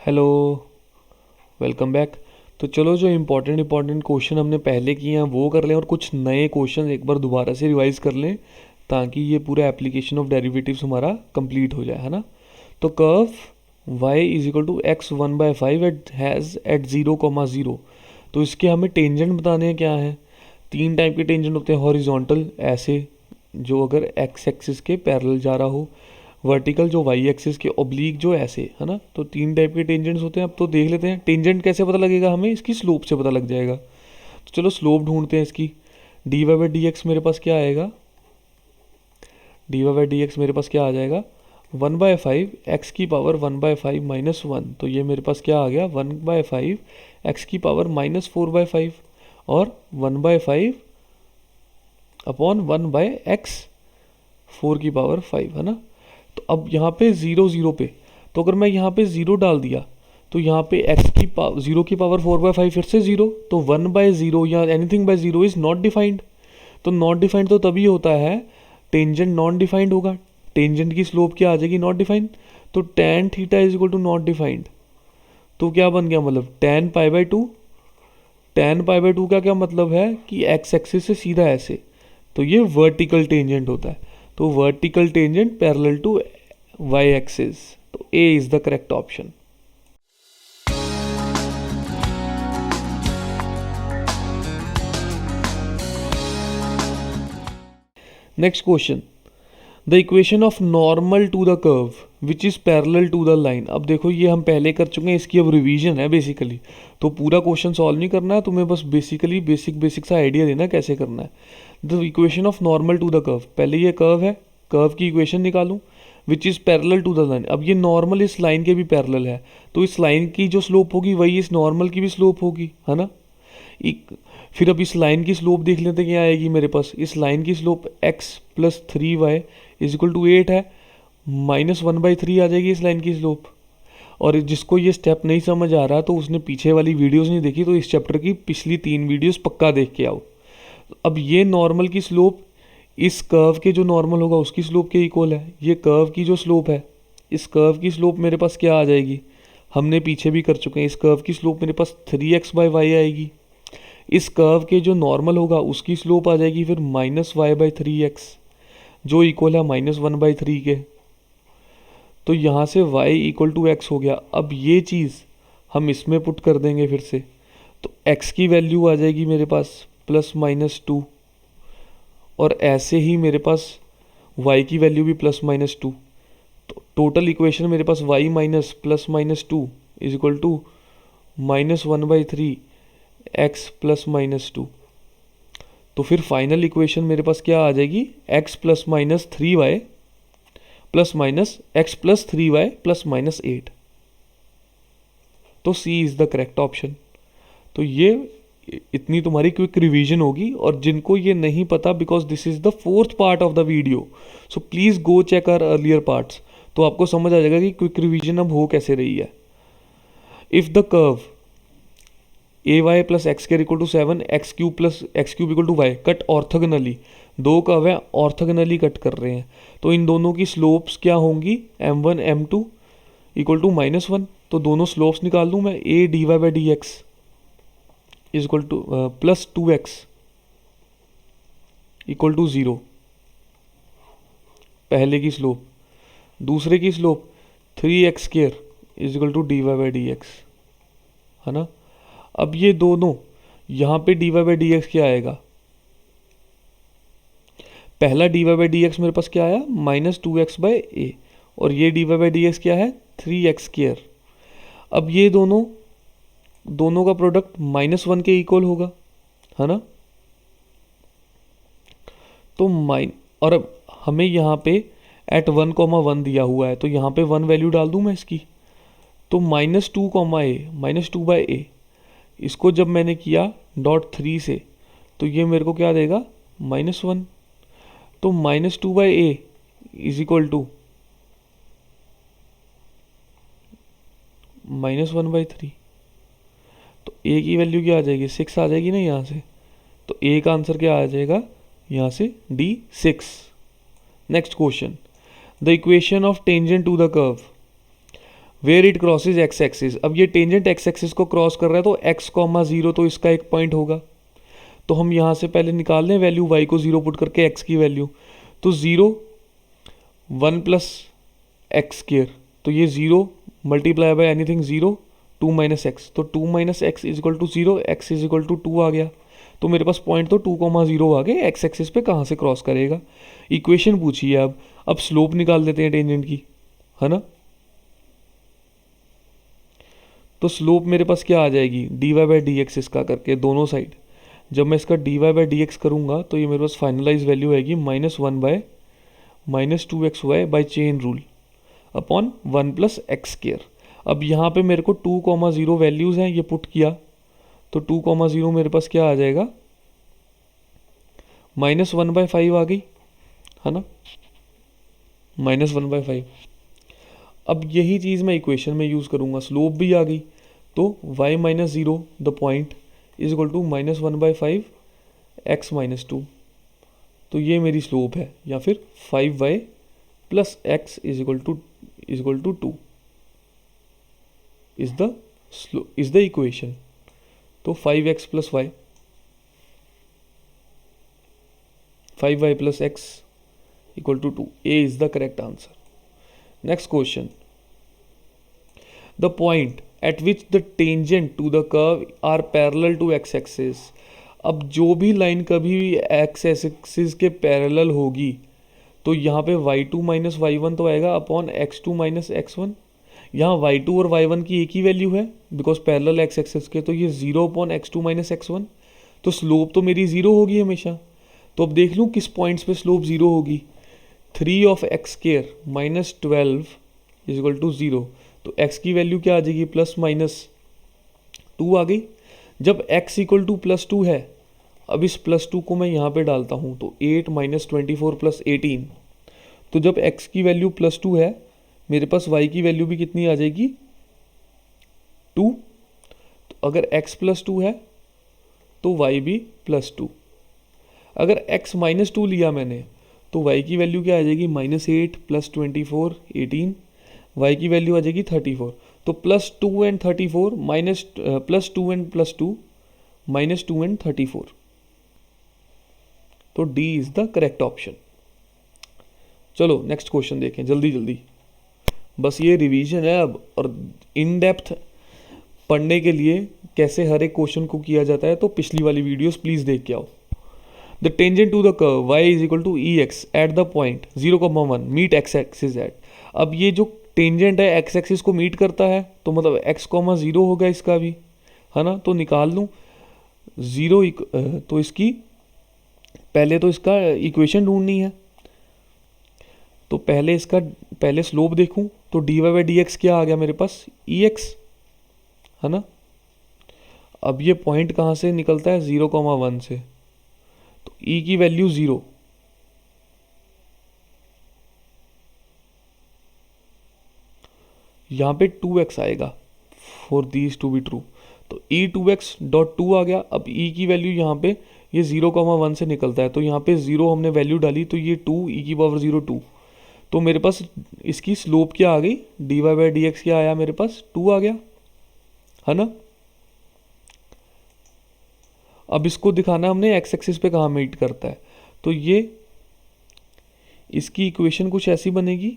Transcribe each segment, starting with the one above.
Hello, welcome back. तो चलो जो इम्पोर्टेंट क्वेश्चन हमने पहले किए हैं वो कर लें और कुछ नए क्वेश्चन एक बार दोबारा से रिवाइज कर लें ताकि ये पूरा एप्लीकेशन ऑफ डेरिवेटिव्स हमारा कंप्लीट हो जाए, है ना। तो curve y is equal to x 1/5 at has at 0,0। तो इसके हमें टेंजेंट बताने हैं क्या है। तीन टाइप के टेंजेंट होते हैं, हॉरिजॉन्टल ऐसे जो अगर एक्स एक्सिस के पैरेलल जा रहा हो, वर्टिकल जो वाई एक्सिस के ऑब्लिक जो ऐसे, है ना। तो तीन टाइप के टेंजेंट्स होते हैं। अब तो देख लेते हैं टेंजेंट कैसे पता लगेगा हमें, इसकी स्लोप से पता लग जाएगा। तो चलो स्लोप ढूंढते हैं इसकी। D y by d x मेरे पास क्या आएगा, d y by d x मेरे पास क्या आ जाएगा, 1/5 एक्स की पावर 1/5 -1। तो ये मेरे पास क्या आ गया, 1/5 एक्स की पावर -4/5 और 1/5 अपॉन 1/x 4 की पावर 5, है ना। तो अब यहाँ पे 0 0 पे, तो अगर मैं यहाँ पे 0 डाल दिया तो यहाँ पे x की पावर 0 की पावर 4/5 फिर से 0, तो 1/0 या anything by 0 is not defined. तो नॉट डिफाइंड तो तभी होता है, टेंजेंट नॉन डिफाइंड होगा। टेंजेंट की स्लोप क्या आ जाएगी, नॉट डिफाइंड। तो tan theta is equal to not defined. तो क्या बन गया, मतलब tan π/2। tan π/2 का क्या मतलब है कि x एक्सिस से सीधा ऐसे, तो ये वर्टिकल टेंजेंट होता है। तो vertical tangent parallel to y axis. तो A is the correct option. Next question, the equation of normal to the curve which is parallel to the line. अब देखो ये हम पहले कर चुके हैं, इसकी अब रिवीजन है बेसिकली। तो पूरा क्वेश्चन सॉल्व नहीं करना है तुम्हें, बस बेसिकली बेसिक सा आइडिया देना कैसे करना है। The equation of normal to the curve, पहले ये कर्व है, कर्व की इक्वेशन निकालूं which is parallel to the line. अब ये नॉर्मल इस लाइन के भी पैरेलल है, तो इस लाइन की जो स्लोप होगी वही इस नॉर्मल की भी स्लोप होगी, है ना। फिर अब इस लाइन की स्लोप देख लेते हैं क्या आएगी मेरे पास। इस लाइन की slope x + 3y is equal to 8 है, -1/3 आ जाएगी इस लाइन की स्लोप। और जिसको ये स्टेप नहीं समझ आ रहा तो उसने पीछे वाली वीडियोस नहीं देखी, तो इस चैप्टर की पिछली 3 वीडियोस पक्का देख के आओ। अब ये नॉर्मल की स्लोप इस कर्व के जो नॉर्मल होगा उसकी स्लोप के इक्वल है। ये कर्व की जो स्लोप है, इस कर्व की स्लोप मेरे पास क्या आ जाएगी, हमने पीछे भी कर चुके हैं। इस कर्व की स्लोप मेरे पास 3x/y आएगी। इस कर्व के जो नॉर्मल होगा उसकी स्लोप आ जाएगी फिर -y/3x, जो इक्वल है -1/3 के। तो यहाँ से y इक्वल टू एक्स हो गया। अब ये चीज़ हम इसमें पुट कर देंगे फिर से, तो x की वैल्यू आ जाएगी मेरे पास +-2, और ऐसे ही मेरे पास y की वैल्यू भी +-2। तो टोटल इक्वेशन मेरे पास y minus +-2 is equal to -1/3 x +-2। तो फिर फाइनल इक्वेशन मेरे पास क्या आ जाएगी, x +-3y +-x +3y +-8। तो C is the correct option. तो ये इतनी तुम्हारी क्विक रिवीजन होगी, और जिनको ये नहीं पता, because this is the 4th part of the video, so please go check our earlier parts. तो आपको समझ आ जाएगा कि क्विक रिवीजन अब हो कैसे रही है। If the curve ay + x² = 7, x³ = y cut orthogonally, दो कर्व है ऑर्थोगोनली कट कर रहे हैं, तो इन दोनों की स्लोप्स क्या होंगी, m1 m2 = -1। तो दोनों स्लोप्स निकाल दूं मैं। a dy/dx is equal to +2x = 0, पहले की स्लोप। दूसरे की slope 3x² is equal to dy/dx, है ना। अब ये दोनों यहाँ पे dy/dx क्या आएगा, पहला dy/dx मेरे पास क्या आया, -2x/a, और ये dy/dx क्या है, 3x²। अब ये दोनों का प्रोडक्ट -1 के इक्वल होगा, है ना। तो और अब हमें यहाँ पे एट 1,1 दिया हुआ है, तो यहाँ पे 1 वैल्यू डाल दूँ मैं इसकी। तो -2/a, इसको जब मैंने किया .3 से, तो ये मेरे को क्या देगा, -1। तो -2/a इज इक्वल टू -1/3। तो a की वैल्यू क्या आ जाएगी, 6 आ जाएगी ना यहाँ से। तो a का आंसर क्या आ जाएगा यहाँ से, D 6। Next question, the equation of tangent to the curve where it crosses x axis. अब ये टेंजेंट एक्स एक्सिस को क्रॉस कर रहा है तो एक्स कॉमा जीरो तो इसका एक पॉइंट होगा। तो हम यहाँ से पहले निकाल लें वैल्यू, वाई को जीरो पुट करके एक्स की वैल्यू, तो जीरो 1 प्लस एक्स स्क्र, तो ये zero multiply by anything zero, 2 minus x, तो 2 minus x is equal to zero, x is equal to 2 आ गया। तो मेरे पास पॉइंट तो 2,0 आ गए, एक्स एक्सिस पे कहाँ से क्रॉस करेगा। इक्वेशन पूछिए अब स्लोप निकाल देते हैं टेंजेंट की, है ना। तो स्लोप मेरे पास क्या आ जाएगी, d y by d x इसका करके दोनों साइड। जब मैं इसका d y by d x करूँगा तो ये मेरे पास फाइनलाइज वैल्यू आएगी -1 by -2xy by chain rule upon 1 plus x square. अब यहाँ पे मेरे को 2,0 वैल्यूज़ हैं, ये पुट किया तो 2,0 मेरे पास क्या आ जाएगा, -1/5 आ गई, है ना, -1/5। अब यही चीज़ मैं इक्वेशन में यूज़ करूँगा, स्लोप भी आ गई, तो y minus zero the point is equal to -1/5 x minus 2, तो ये मेरी स्लोप है, या फिर 5y plus x is equal to 2 is the equation. तो 5x plus y, 5y plus x equal to 2, A is the correct answer. Next question, the point at which the tangent to the curve are parallel to x axis. अब जो भी line कभी भी x axis के parallel होगी तो यहाँ पे y2 माइनस y1 तो आएगा अपॉन x2 माइनस x1। यहाँ y2 और y1 की एक ही वैल्यू है बिकॉज पैरेलल एक्स एक्सिस के, तो ये 0 अपॉन x2 माइनस x1, तो स्लोप तो मेरी 0 होगी हमेशा। तो अब देख लूँ किस पॉइंट्स पे स्लोप 0 होगी, 3 of x square minus 12 is equal to 0, तो x की वैल्यू क्या आ जाएगी, प्लस माइनस 2 आ गई। जब x इक्वल टू प्लस 2 है, अब इस प्लस 2 को मैं यहाँ पे डालता हूँ, तो 8 माइनस 24 प्लस 18, तो जब x की वैल्यू प्लस 2 है, मेरे पास y की वैल्यू भी कितनी आ जाएगी, 2। तो अगर x प्लस 2 है तो y भी प्लस 2। अगर x माइनस 2 लिया मैंने तो y की वैल्यू क्या आ जाएगी, -8 प्लस 24 18, y की वैल्यू आ जाएगी 34। तो plus 2 and 34 minus plus 2 and plus 2 minus 2 and 34, तो D is the correct option. चलो नेक्स्ट क्वेश्चन देखें जल्दी जल्दी, बस ये रिवीजन है अब, और इन डेप्थ पढ़ने के लिए कैसे हर एक क्वेश्चन को किया जाता है तो पिछली वाली वीडियोस प्लीज देख के आओ। The tangent to the curve y is equal to e x at the point 0,1 meet x axis at. अब ये जो टेंजेंट है एक्स एक्सिस को मीट करता है, तो मतलब x, 0 होगा इसका भी, है ना। तो निकाल लूँ 0, तो इसकी पहले तो इसका इक्वेशन ढूंढनी है, तो पहले स्लोप देखूं, तो d y by d x क्या आ गया मेरे पास, ई एक्स, है ना। अब ये पॉइंट कहाँ से निकलता है, 0,1 से, तो ई की वैल्यू 0, यहाँ पे 2x आएगा for these to be true, तो ई 2x डॉट 2 आ गया। अब ई की वैल्यू यहाँ पे ये 0,1 से निकलता है, तो यहाँ पे 0 हमने वैल्यू डाली, तो ये 2 ई की पावर 0 2, तो मेरे पास इसकी स्लोप क्या आ गई, d y by d x क्या आया मेरे पास, 2 आ गया, है ना। अब इसको दिखाना हमने एक्स एक्सिस पे कहाँ मीट करता है, तो ये इसकी इक्वेशन कुछ ऐसी बनेगी,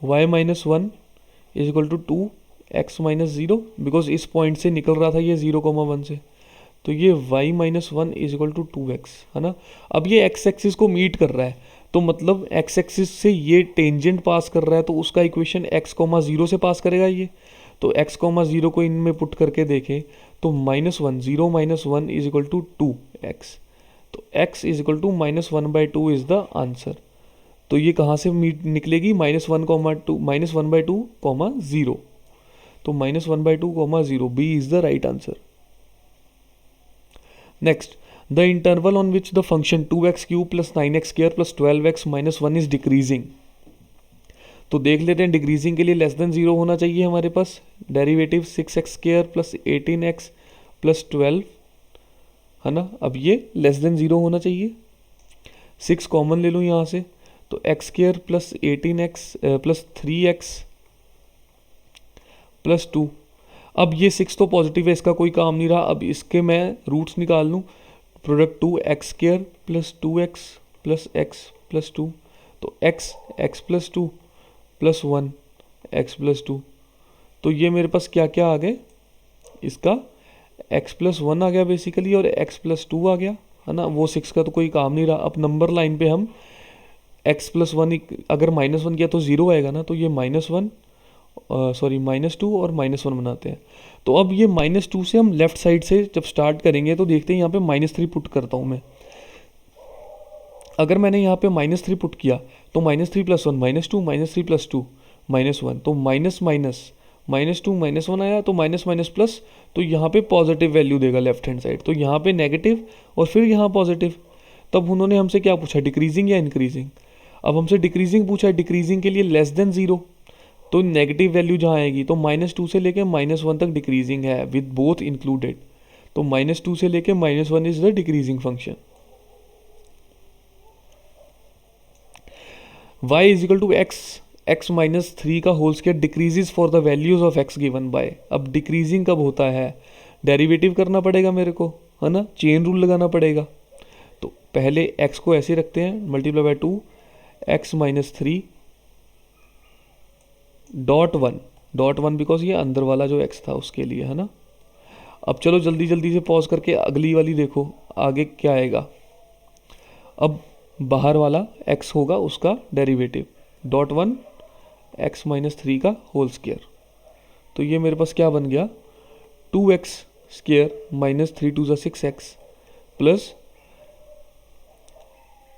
y minus 1 is equal to 2x minus 0, because इस पॉइंट से निकल रहा था ये 0,1 से, तो ये y minus 1 is equal to 2x, है ना। अब ये x एक्सिस को मीट कर रहा है, तो मतलब x एक्सिस से ये टेंजेंट पास कर रहा है, तो उसका इक्वेशन x, 0 से पास करेगा ये, तो x, 0 को इनमें पुट करके देखें तो -1 0 minus 1 is equal to 2x, तो x is equal to -1/2 is the answer. तो ये कहाँ से निकलेगी, -1/2 -1/2, 0, तो -1/2, 0, B is the right answer. Next, the interval on which the function 2x³ plus 9x² plus 12x minus 1 is decreasing. तो देख लेते हैं, डिक्रीजिंग के लिए लेस देन 0 होना चाहिए हमारे पास, derivative 6x² plus 18x plus 12, है ना। अब ये लेस देन 0 होना चाहिए। 6 कॉमन ले लूँ यहाँ से, तो x square plus 18x plus 3x plus 2। अब ये 6 तो पॉजिटिव है, इसका कोई काम नहीं रहा। अब इसके मैं रूट्स निकाल लूँ, product 2 x square plus 2x plus x plus 2, तो x plus 2 plus 1 x plus 2। तो ये मेरे पास क्या क्या आ गए, इसका x प्लस 1 आ गया बेसिकली, और x प्लस 2 आ गया, है ना। वो 6 का तो कोई काम नहीं रहा। अब नंबर लाइन पे हम x प्लस 1 अगर -1 किया तो 0 आएगा ना, तो ये -1 सॉरी -2 और -1 बनाते हैं। तो अब ये -2 से हम लेफ्ट साइड से जब स्टार्ट करेंगे तो देखते हैं यहाँ पे -3 पुट करता हूँ मैं। अगर मैंने यहाँ पे -3 पुट किया तो -3 प्लस 1 -2, -3 प्लस 2 -1, तो माइनस माइनस -2 -1 आया, तो माइनस माइनस प्लस, तो यहाँ पे पॉजिटिव वैल्यू देगा लेफ्ट हैंड साइड, तो यहाँ पे नेगेटिव और फिर यहाँ पॉजिटिव। तब उन्होंने हमसे क्या पूछा, डिक्रीजिंग या इंक्रीजिंग। अब हमसे डिक्रीजिंग पूछा है, डिक्रीजिंग के लिए लेस देन 0, तो नेगेटिव वैल्यू जहाँ आएगी तो -2 से लेके -1 तक डिक्रीजिंग है विद बोथ इंक्लूडेड, तो -2 से लेके -1 is the decreasing function. y is equal to x minus 3 का whole square decreases for the values of x given by. अब डिक्रीजिंग कब होता है, डेरिवेटिव करना पड़ेगा मेरे को, है ना, चेन रूल लगाना पड़ेगा। तो पहले x को ऐसे रखते हैं, multiply by 2 x minus 3 dot one because ये अंदर वाला जो x था उसके लिए, है ना। अब चलो जल्दी जल्दी से पॉज करके अगली वाली देखो आगे क्या आएगा। अब बाहर वाला x होगा उसका डेरिवेटिव, डॉट 1 x माइनस 3 का होल स्क्वायर। तो ये मेरे पास क्या बन गया, 2x square minus 3 2 6x plus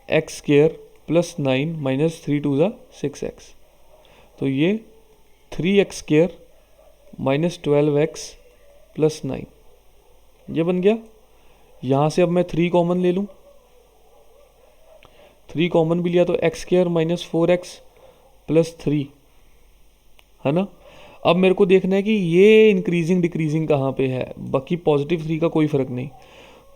x square plus 9 minus 3 2 6x। तो ये 3x square minus 12x plus 9 ये बन गया। यहाँ से अब मैं 3 कॉमन ले लूँ, 3 कॉमन भी लिया तो x square minus 4x plus 3, है ना। अब मेरे को देखना है कि ये इंक्रीजिंग डिक्रीजिंग कहाँ पे है, बाकी पॉजिटिव 3 का कोई फर्क नहीं।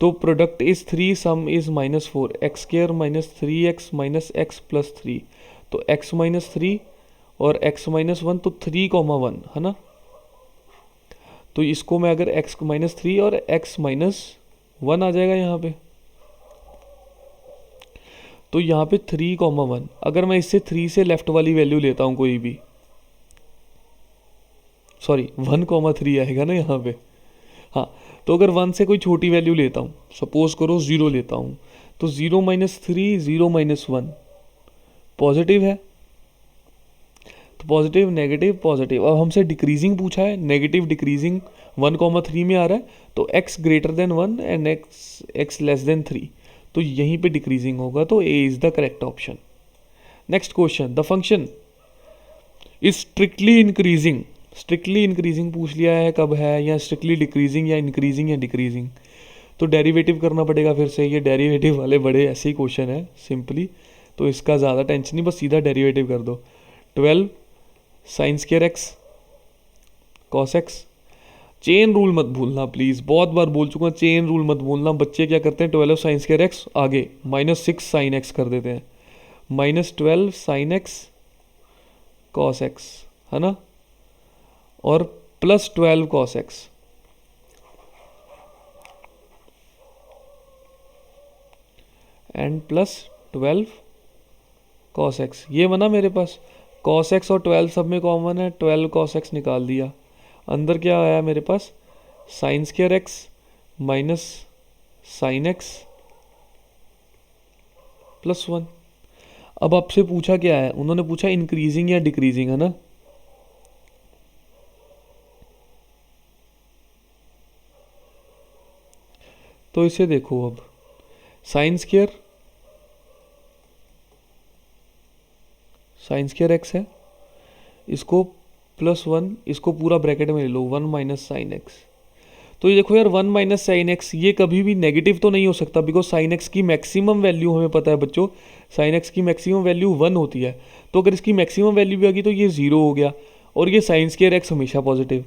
तो product is 3 some is -4 x square minus 3x minus x plus 3, तो x माइनस 3 और x माइनस 1, तो 3,1, है ना। तो इसको मैं अगर x माइनस 3 और x माइनस 1 आ जाएगा यहाँ पे, तो यहाँ पे 3,1। अगर मैं इससे 3 से लेफ्ट वाली वैल्यू लेता हूँ कोई भी, सॉरी 1,3 आएगा ना यहाँ पे, हाँ। तो अगर 1 से कोई छोटी वैल्यू लेता हूँ, सपोज करो 0 लेता हूँ, तो 0 माइनस 3 0 माइनस 1 पॉजिटिव है, तो पॉजिटिव नेगेटिव पॉजिटिव। अब हमसे डिक्रीजिंग पूछा है, नेगेटिव डिक्रीजिंग 1,3 में आ रहा है, तो x greater than 1 and x less than 3, तो यहीं पे डिक्रीजिंग होगा, तो A is the correct option. Next question, the function is strictly increasing. Strictly increasing पूछ लिया है कब है, या स्ट्रिक्टली डिक्रीजिंग या इंक्रीजिंग या डिक्रीजिंग, तो डेरिवेटिव करना पड़ेगा फिर से। ये डेरिवेटिव वाले बड़े ऐसे ही क्वेश्चन है सिंपली, तो इसका ज़्यादा टेंशन नहीं, बस सीधा डेरिवेटिव कर दो। 12 sign square x cos x. Chain rule मत भूलना प्लीज़, बहुत बार बोल चुका हूँ, चेन रूल मत भूलना। बच्चे क्या करते हैं, 12 साइन स्क्वायर एक्स आगे -6 साइन एक्स कर देते हैं, -12 साइन एक्स कॉस एक्स, है ना, और +12 cos x. And +12 cos x, ये बना मेरे पास। कॉस एक्स और 12 सब में कॉमन है, 12 कॉस एक्स निकाल दिया। अंदर क्या आया मेरे पास, sine square x minus sine x +1। अब आपसे पूछा क्या है, उन्होंने पूछा इंक्रीजिंग या डिक्रीजिंग, है ना। तो इसे देखो, अब साइन स्क्वायर एक्स है, इसको +1, इसको पूरा ब्रैकेट में ले लो, 1 माइनस साइन एक्स। तो ये देखो यार, 1 माइनस साइन एक्स ये कभी भी नेगेटिव तो नहीं हो सकता, बिकॉज साइन एक्स की मैक्सिमम वैल्यू हमें पता है बच्चों, साइन एक्स की मैक्सिमम वैल्यू 1 होती है। तो अगर इसकी मैक्सिमम वैल्यू भी आ गई तो ये 0 हो गया, और ये साइन स्क्वायर एक्स हमेशा पॉजिटिव।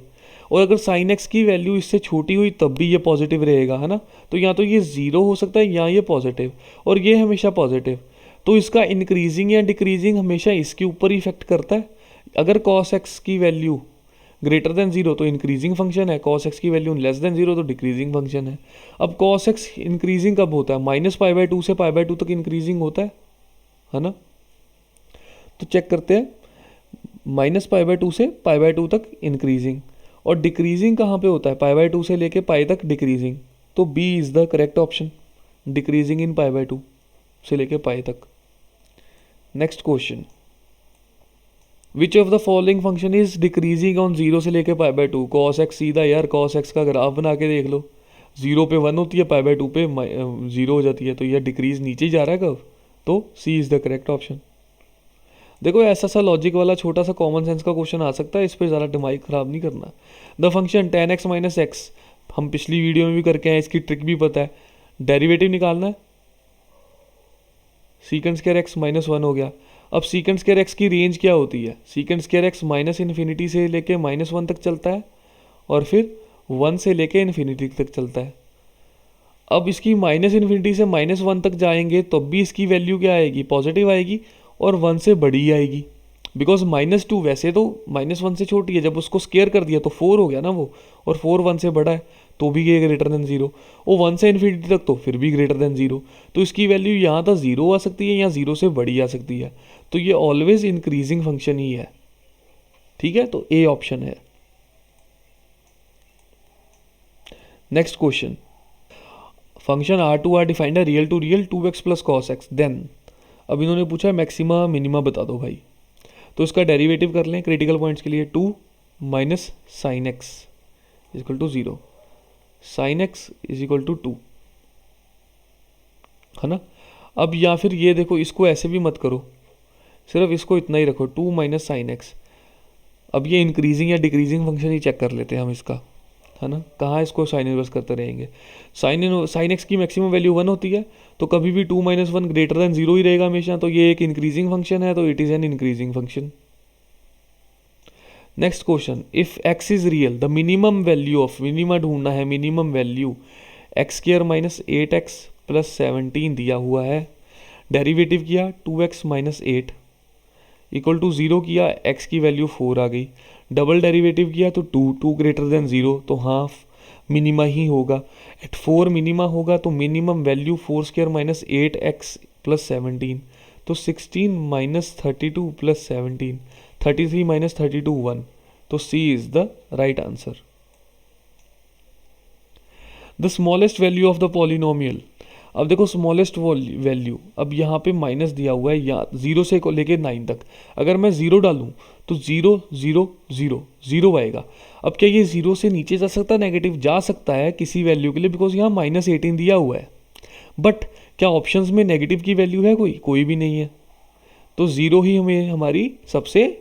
और अगर साइन एक्स की वैल्यू इससे छोटी हुई तब भी ये पॉजिटिव रहेगा, है ना। तो या तो ये 0 हो सकता है या ये पॉजिटिव, और ये हमेशा पॉजिटिव। तो इसका इंक्रीजिंग या डिक्रीजिंग हमेशा इसके ऊपर इफेक्ट करता है। अगर cos x की वैल्यू ग्रेटर देन जीरो तो इंक्रीजिंग फंक्शन है, cos x की वैल्यू लेस देन जीरो तो डिक्रीजिंग फंक्शन है। अब cos x इंक्रीजिंग कब होता है? -π/2 से π/2 तक इंक्रीजिंग होता है ना। तो चेक करते हैं, -π/2 से π/2 तक इंक्रीजिंग, और डिक्रीजिंग कहाँ पे होता है? π/2 से लेके पाई तक डिक्रीजिंग। तो B is the correct option, decreasing in π/2 से लेके पाई तक। Next question, which of the following function is decreasing on zero से लेके π/2? cos x, सीधा यार cos x का ग्राफ बना के देख लो, जीरो पे 1 होती है, π/2 पे 0 हो जाती है, तो यह डिक्रीज नीचे ही जा रहा है कब? तो सी इज़ द करेक्ट ऑप्शन। देखो ऐसा सा लॉजिक वाला छोटा सा कॉमन सेंस का क्वेश्चन आ सकता है, इस पर ज़्यादा दिमाग खराब नहीं करना। The function tan x - x, हम पिछली वीडियो में भी करके आए, इसकी ट्रिक भी पता है। डेरिवेटिव निकालना है, सीकेंड स्क्वायर x -1 हो गया। अब सीकेंड स्क्वायर x की रेंज क्या होती है? सीकेंड स्क्वायर x -∞ से लेके -1 तक चलता है, और फिर 1 से लेके इन्फिनिटी तक चलता है। अब इसकी -∞ से -1 तक जाएंगे तब भी इसकी वैल्यू क्या आएगी? पॉजिटिव आएगी, और 1 से बड़ी आएगी, बिकॉज -2 वैसे तो -1 से छोटी है, जब उसको स्केयर कर दिया तो 4 हो गया ना वो, और 4 1 से बड़ा है तो भी ये ग्रेटर देन 0, और 1 से इन्फिनिटी तक तो फिर भी ग्रेटर देन 0। तो इसकी वैल्यू यहाँ तक 0 आ सकती है या 0 से बड़ी आ सकती है, तो ये ऑलवेज इंक्रीजिंग फंक्शन ही है। ठीक है, तो ए ऑप्शन है। Next question, function R2 R defined है real to real 2x + cos x, then अब इन्होंने पूछा है मैक्सिमा मिनिमा बता दो भाई। तो इसका डेरिवेटिव कर लें क्रिटिकल पॉइंट्स के लिए, 2 - sin x = 0, sin x = 2, है ना। अब या फिर ये देखो, इसको ऐसे भी मत करो, सिर्फ इसको इतना ही रखो, 2 - sin x। अब ये इंक्रीजिंग या डिक्रीजिंग फंक्शन ही चेक कर लेते हैं हम इसका, है ना। कहाँ इसको साइन इनवर्स करते रहेंगे? साइन एक्स की मैक्सिमम वैल्यू 1 होती है, तो कभी भी 2 - 1 ग्रेटर देन 0 ही रहेगा हमेशा, तो ये एक इंक्रीजिंग फंक्शन है, तो it is an increasing function. Next question, if x is real the minimum value of, minima ढूंढना है, मिनिमम वैल्यू x² - 8x + 17 दिया हुआ है। डेरिवेटिव किया 2x - 8 = 0 किया, x की वैल्यू 4 आ गई। डबल डेरिवेटिव किया तो 2 ग्रेटर देन 0, तो हाँ मिनिमा ही होगा। एट 4 मिनिमा होगा, तो मिनिमम वैल्यू 4² - 8x + 17, तो 16 - 32 + 17, 33 - 32 1, तो C is the right answer. The smallest value of the polynomial, अब देखो स्मॉलेस्ट वैल्यू, अब यहाँ पे माइनस दिया हुआ है, या 0 से लेके 9 तक, अगर मैं 0 डालूँ तो 0 0 0 0 आएगा। अब क्या ये 0 से नीचे जा सकता है? नेगेटिव जा सकता है किसी वैल्यू के लिए, बिकॉज यहाँ -18 दिया हुआ है, बट क्या ऑप्शंस में नेगेटिव की वैल्यू है? कोई भी नहीं है, तो 0 ही हमें हमारी सबसे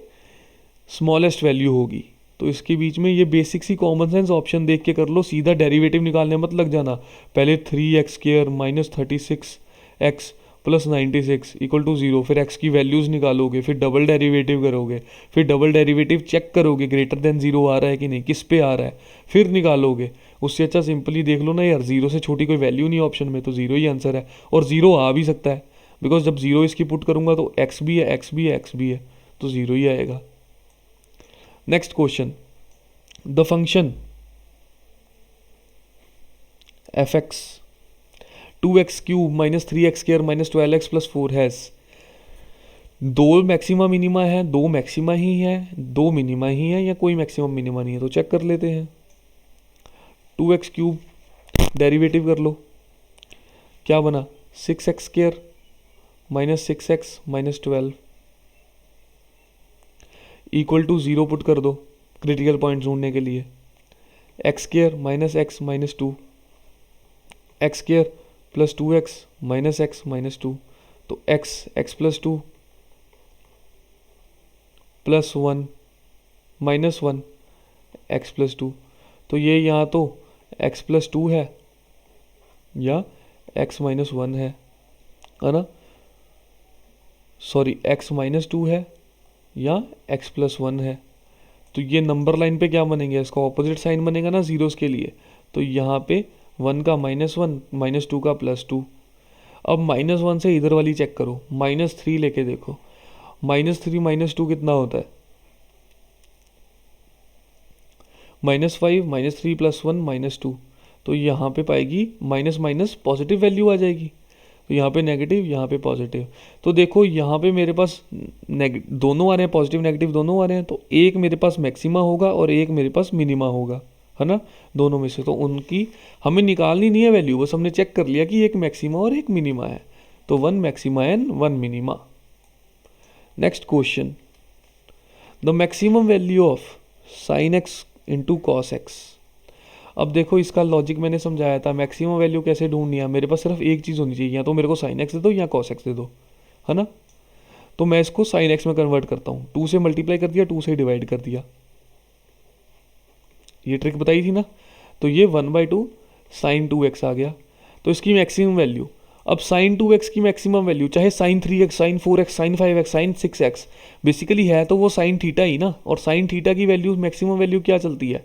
स्मॉलेस्ट वैल्यू होगी। तो इसके बीच में ये बेसिक सी कॉमन सेंस ऑप्शन देख के कर लो, सीधा डेरिवेटिव निकालने मत लग जाना। पहले 3x² - 36x + 96 = 0, फिर x की वैल्यूज़ निकालोगे, फिर डबल डेरिवेटिव करोगे, फिर डबल डेरिवेटिव चेक करोगे ग्रेटर देन 0 आ रहा है कि नहीं, किस पे आ रहा है, फिर निकालोगे। उससे अच्छा सिंपली देख लो ना यार, 0 से छोटी कोई वैल्यू नहीं ऑप्शन में, तो 0 ही आंसर है, और 0 आ भी सकता है, बिकॉज जब 0 इसकी पुट करूँगा तो x भी है, x भी है, x भी है, तो 0 ही आएगा। Next question, the function f(x) 2x³ - 3x² - 12x + 4 has, दो मैक्सिमा मिनिमा है, दो मैक्सिमा ही है, दो मिनिमा ही है, या कोई मैक्सिमम मिनिमा नहीं है, तो चेक कर लेते हैं। 2x³ डेरिवेटिव कर लो, क्या बना? 6x² - 6x - 12 = 0 पुट कर दो क्रिटिकल पॉइंट ढूंढने के लिए। x² - x - 2, x² + 2x - x - 2, तो x + 2 + 1 - 1 x + 2, तो ये यहाँ तो x + 2 है या x - 1 है ना, सॉरी x - 2 है या x + 1 है। तो ये नंबर लाइन पे क्या बनेंगे? इसका ऑपोजिट साइन बनेगा ना जीरोस के लिए, तो यहाँ पे 1 का -1 -2 का +2। अब -1 से इधर वाली चेक करो, -3 लेके देखो, -3 -2 कितना होता है, -5 -3 +1 -2, तो यहाँ पे पाएगी माइनस माइनस पॉजिटिव वैल्यू आ जाएगी, तो यहाँ पे नेगेटिव, यहाँ पे पॉजिटिव। तो देखो यहाँ पे मेरे पास दोनों आ रहे हैं, पॉजिटिव नेगेटिव दोनों आ रहे हैं, तो एक मेरे पास मैक्सिमा होगा और एक मेरे पास मिनिमा होगा, है ना, दोनों में से। तो उनकी हमें निकालनी नहीं है वैल्यू, बस हमने चेक कर लिया कि एक मैक्सिमा और एक मिनिमा है, तो 1 maxima and 1 minima. Next question, the maximum value of sine x into cos x. अब देखो इसका लॉजिक मैंने समझाया था, मैक्सिमम वैल्यू कैसे ढूंढनी है, मेरे पास सिर्फ एक चीज़ होनी चाहिए, या तो मेरे को साइन एक्स दे दो या कॉस एक्स दे दो, है ना। तो मैं इसको साइन एक्स में कन्वर्ट करता हूँ, 2 से मल्टीप्लाई कर दिया, 2 से डिवाइड कर दिया, ये ट्रिक बताई थी ना। तो ये 1/2 साइन 2x आ गया, तो इसकी मैक्सिमम वैल्यू। अब साइन 2x की मैक्सिमम वैल्यू, चाहे sine 3x, sine 4x, sine 5x, sine 6x, basically है तो वो साइन थीटा ही ना, और साइन थीटा की वैल्यू मैक्सिमम वैल्यू क्या चलती है,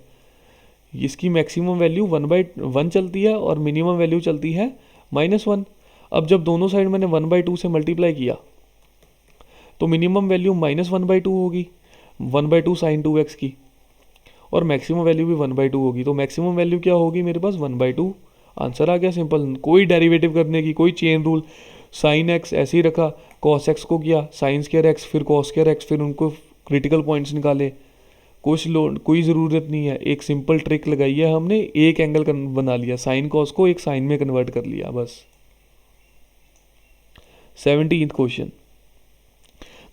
इसकी मैक्सिमम वैल्यू 1/1 चलती है और मिनिमम वैल्यू चलती है -1। अब जब दोनों साइड मैंने 1/2 से मल्टीप्लाई किया तो मिनिमम वैल्यू -1/2 होगी, 1/2 साइन 2x की, और मैक्सिमम वैल्यू भी 1/2 होगी। तो मैक्सिमम वैल्यू क्या होगी मेरे पास, 1/2। आंसर आ गया सिंपल, कोई डेरिवेटिव करने की, कोई चेन रूल। साइन एक्स ऐसे ही रखा, कॉस एक्स को किया साइन स्क्वायर एक्स, फिर कॉस स्क्वायर एक्स, फिर उनको क्रिटिकल पॉइंट्स निकाले, कोई ज़रूरत नहीं है, एक सिंपल ट्रिक लगाई है हमने, एक एंगल बना लिया, साइन कॉस को एक साइन में कन्वर्ट कर लिया बस। 17th question,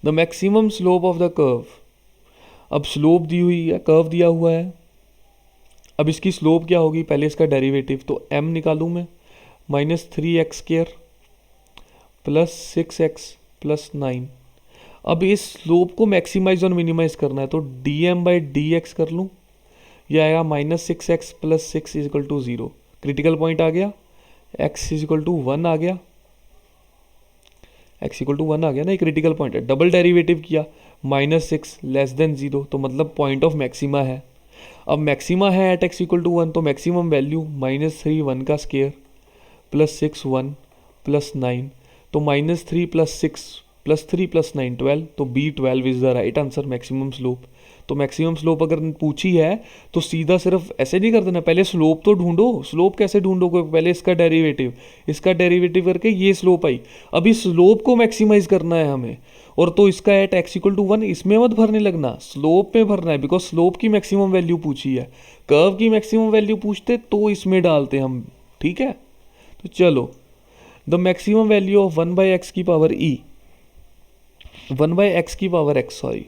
the maximum slope of the curve. अब स्लोप दी हुई है, कर्व दिया हुआ है, अब इसकी स्लोप क्या होगी, पहले इसका डेरिवेटिव, तो m निकालूँ मैं, -3x² + 6x + 9। अब इस स्लोप को मैक्सिमाइज और मिनिमाइज करना है, तो dm/dx कर लूँ, यह आएगा -6x + 6 = 0, क्रिटिकल पॉइंट आ गया, x = 1 आ गया, x = 1 आ गया ना, एक क्रिटिकल पॉइंट है। डबल डेरिवेटिव किया, -6 < 0, तो मतलब पॉइंट ऑफ मैक्सिमा है। अब मैक्सिमा है एट x = 1, तो मैक्सिमम वैल्यू -3 1 का स्क्वायर + 6 1 + 9, तो -3 + 6 + 3 + 9 12, तो B12 is the right answer, maximum slope. तो मैक्सिमम स्लोप अगर पूछी है तो सीधा सिर्फ ऐसे नहीं कर देना, पहले स्लोप तो ढूंढो। स्लोप कैसे ढूंढोगे, पहले इसका डेरिवेटिव करके ये स्लोप आई, अभी स्लोप को मैक्सिमाइज करना है हमें, और तो इसका एट x = 1, इसमें मत भरने लगना, स्लोप में भरना है, बिकॉज स्लोप की मैक्सिमम वैल्यू पूछी है। कर्व की मैक्सिमम वैल्यू पूछते तो इसमें डालते हम, ठीक है। तो चलो, the maximum value of 1/x की पावर e, 1/x की power x, sorry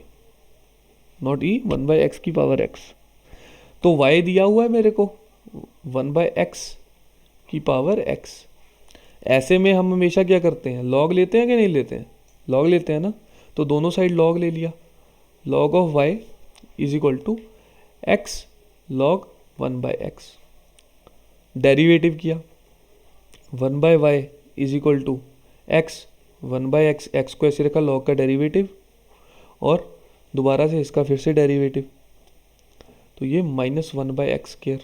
not e, 1/x की पावर x, तो y दिया हुआ है मेरे को 1/x की पावर x। ऐसे में हम हमेशा क्या करते हैं, लॉग लेते हैं कि नहीं लेते हैं, लॉग लेते हैं ना, तो दोनों साइड लॉग ले लिया, log of y = x log 1/x, derivative किया, 1/y = x 1/x, x को ऐसे रखा, log का डेरिवेटिव, और दोबारा से इसका फिर से डेरिवेटिव, तो ये -1/x²,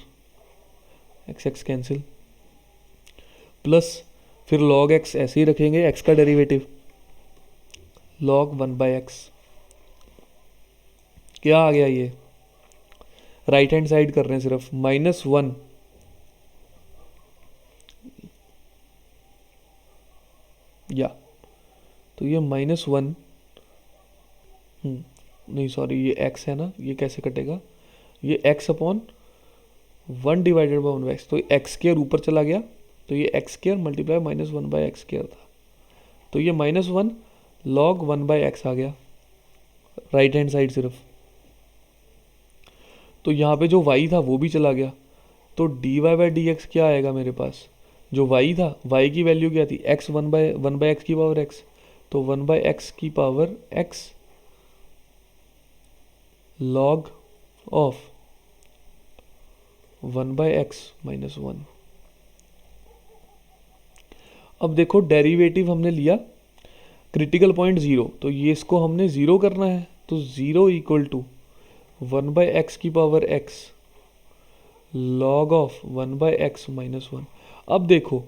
x कैंसिल, प्लस फिर log x ऐसे ही रखेंगे, x का डेरिवेटिव log 1/x। क्या आ गया, ये राइट हैंड साइड कर रहे हैं सिर्फ, -1 या, तो ये -1, नहीं सॉरी, ये x है ना, ये कैसे कटेगा, ये x/1 / 1/x, तो x² ऊपर चला गया, तो ये x² मल्टीप्लाई -1/x² था, तो ये -1 log 1/x आ गया राइट हैंड साइड सिर्फ। तो यहाँ पे जो y था वो भी चला गया, तो dy/dx क्या आएगा मेरे पास, जो y था, y की वैल्यू क्या थी, x 1/x की पावर x, तो 1/x की power x log of 1/x - 1। अब देखो डेरिवेटिव हमने लिया, क्रिटिकल पॉइंट 0, तो ये इसको हमने 0 करना है, तो 0 = 1/x की power x log of 1/x - 1। अब देखो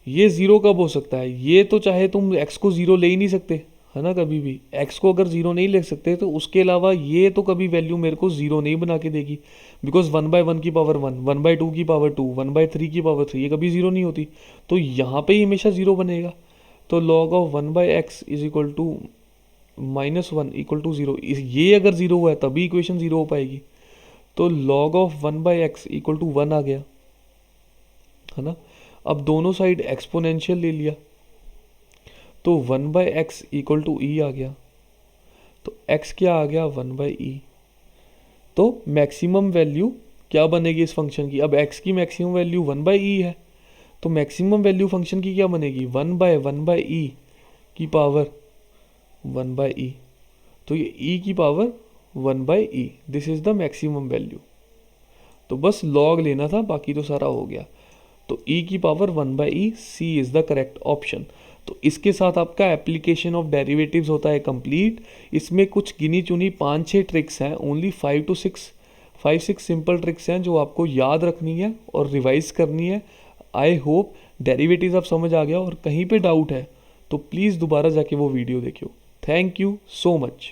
ये ज़ीरो कब हो सकता है, ये तो चाहे तुम x को ज़ीरो ले ही नहीं सकते है ना, कभी भी x को अगर ज़ीरो नहीं ले सकते तो उसके अलावा ये तो कभी वैल्यू मेरे को ज़ीरो नहीं बना के देगी, बिकॉज 1/1 की पावर 1, 1/2 की पावर 2, 1/3 की पावर 3 ये कभी ज़ीरो नहीं होती, तो यहाँ पे ही हमेशा ज़ीरो बनेगा। तो log of 1/x is equal to -1 equal to zero, ये अगर ज़ीरो हुआ है तभी इक्वेशन ज़ीरो हो पाएगी। तो log of 1/x equal to 1 आ गया है ना। अब दोनों साइड एक्सपोनेंशियल ले लिया तो 1/x इक्वल टू ई आ गया, तो x क्या आ गया 1/e। तो मैक्सिमम वैल्यू क्या बनेगी इस फंक्शन की, अब x की मैक्सिमम वैल्यू 1/e है, तो मैक्सिमम वैल्यू फंक्शन की क्या बनेगी 1/1/e की पावर 1/e। तो ये e की power 1/e, this is the maximum value. तो बस log लेना था, बाकी तो सारा हो गया। तो e की power 1/e, C is the correct option. तो इसके साथ आपका एप्लीकेशन ऑफ डेरिवेटिव्स होता है कंप्लीट। इसमें कुछ गिनी चुनी 5-6 ट्रिक्स हैं, ओनली 5-6 सिंपल ट्रिक्स हैं जो आपको याद रखनी है और रिवाइज करनी है। आई होप डेरिवेटिव्स आप समझ आ गया, और कहीं पे डाउट है तो प्लीज़ दोबारा जाके वो वीडियो देखियो। Thank you so much.